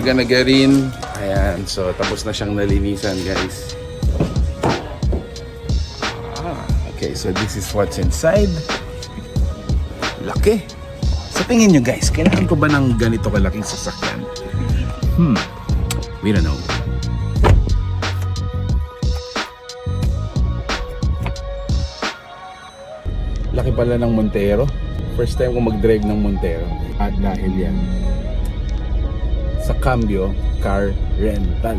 We're gonna get in. Ayan, so tapos na siyang nalinisan, guys. Okay, so this is what's inside. Laki. Sa tingin nyo, guys, kailangan ko ba ng ganito kalaking sasakyan? We don't know. Laki pala ng Montero. First time ko mag-drive ng Montero. At dahil yan sa Cambio Car Rental.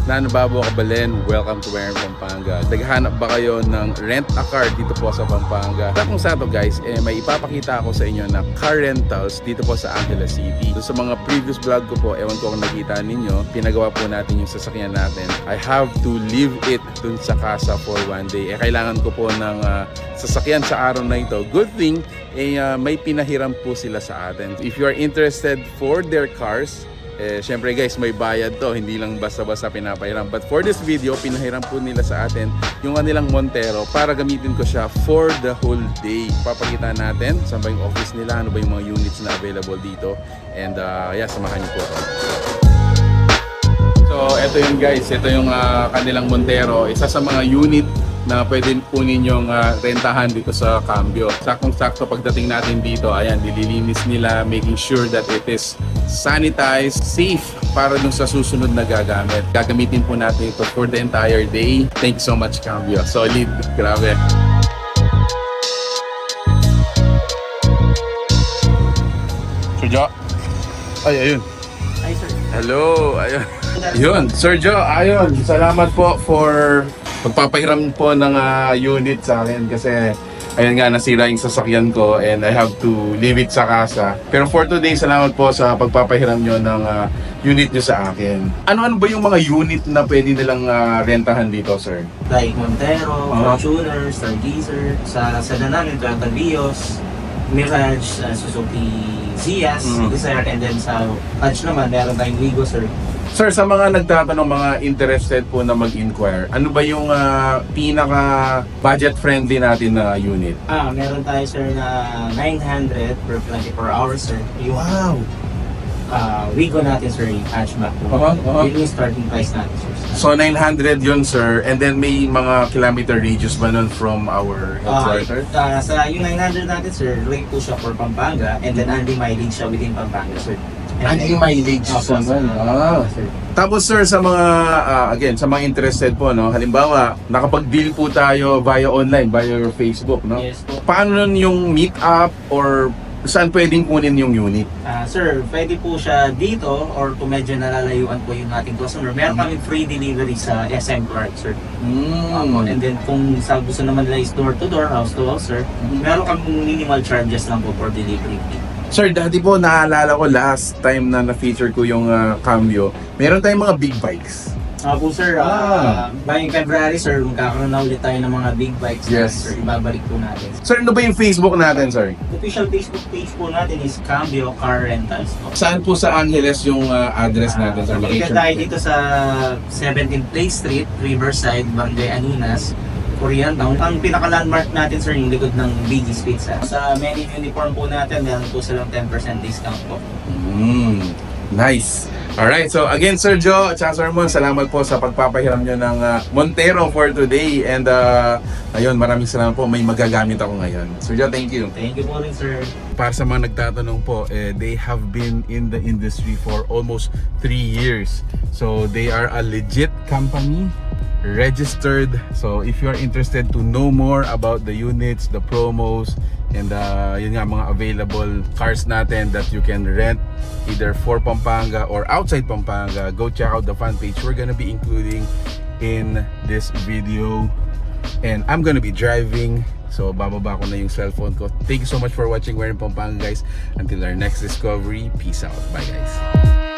Nanababo Kabalen, welcome to Warren, Pampanga. Naghahanap ba kayo ng rent a car dito po sa Pampanga? Kung sa to, guys, may ipapakita ako sa inyo na car rentals dito po sa Angeles City. So, sa mga previous vlog ko po, ewan ko kung nakita ninyo, pinagawa po natin yung sasakyan natin. I have to leave it dun sa casa for one day. Kailangan ko po ng sasakyan sa araw na ito. Good thing, may pinahiram po sila sa atin. If you are interested for their cars, syempre guys, may bayad to, hindi lang basta-basta pinapahiram. But for this video, pinahiram po nila sa atin yung kanilang Montero para gamitin ko siya for the whole day. Papakita natin saan ba yung office nila, ano ba yung mga units na available dito. And yeah, samahan niyo po ako. So, ito yun guys, ito yung kanilang Montero. Isa sa mga unit na pwede po ninyong rentahan dito sa Cambio. Saktong-sakto pagdating natin dito, ayan, nililinis nila, making sure that it is sanitized, safe para dun sa susunod na gagamit. Gagamitin po natin ito for the entire day. Thank you so much, Cambio. Solid, grabe. Sir Jo? Ay, ayun. Hi, sir. Hello, ayun. Yun, Sir Jo, ayun. Salamat po for pagpapahiram po ng unit sa akin kasi ayun nga, nasira yung sasakyan ko and I have to leave it sa casa. Pero for today, salamat po sa pagpapahiram nyo ng unit nyo sa akin. Ano-ano ba yung mga unit na pwede nilang rentahan dito, sir? Like Montero, Fortuner, Stargazer, sa namin, Toyota Vios, Mirage, Suzuki Zias, Desire, and then sa Punch naman, meron tayong Wigo, sir. Sir, sa mga nagtatanong, mga interested po na mag-inquire, ano ba yung pinaka budget-friendly natin na unit? Meron tayo, sir, na 900 per 24 hours, sir. Yung Wigo natin, sir, yung hatchback. Yun yung starting price natin, sir. So 900 yun, sir, and then may mga kilometer radius ba nun from our headquarters? Sa yung 900 natin, sir, rate po siya for Pampanga, and then only mileage siya within Pampanga, sir. Hindi mileage sa Tapos sir, sa mga again, sa mga interested po, no, halimbawa nakapag-deal po tayo via online, via your Facebook, no? Yes po. Paano nun yung meet up or saan pwedeng kunin yung unit? Sir, pwede po siya dito or kung medyo nalalayuan po yung ating customer, meron kami free delivery sa SM Clark, sir. And then kung sa gusto naman nila is door to door, house to house, sir, meron kami minimal charges lang po for delivery fee. Sir, dati po naalala ko last time na na-feature ko yung Cambio, meron tayong mga big bikes. Po sir, by February, sir, magkakaroon na ulit tayo ng mga big bikes. Yes. Sir, ibabalik po natin. Sir, ano ba yung Facebook natin, sir? Official Facebook page po natin is Cambio Car Rentals po. Saan po sa Angeles yung address natin, sir? Located tayo dito sa 17th Place Street, Riverside, Barangay Aninas, Koreatown. Ang pinaka-landmark natin, sir, yung likod ng BG's Pizza. Sa menu uniform po natin, meron po silang 10% discount po. Nice. Alright, so again, Sir Jo at Sir Mon, salamat po sa pagpapahiram nyo ng Montero for today. And ayun, maraming salamat po. May magagamit ako ngayon. Sir Jo, thank you. Thank you po rin, sir. Para sa mga nagtatanong po, they have been in the industry for almost 3 years. So they are a legit company, registered. So if you are interested to know more about the units, the promos, and yun nga, mga available cars natin that you can rent either for Pampanga or outside Pampanga, go check out the fan page. We're gonna be including in this video, and I'm gonna be driving, so bababa ko na yung cellphone ko. Thank you so much for watching Warren Pampanga, guys. Until our next discovery, peace out. Bye, guys.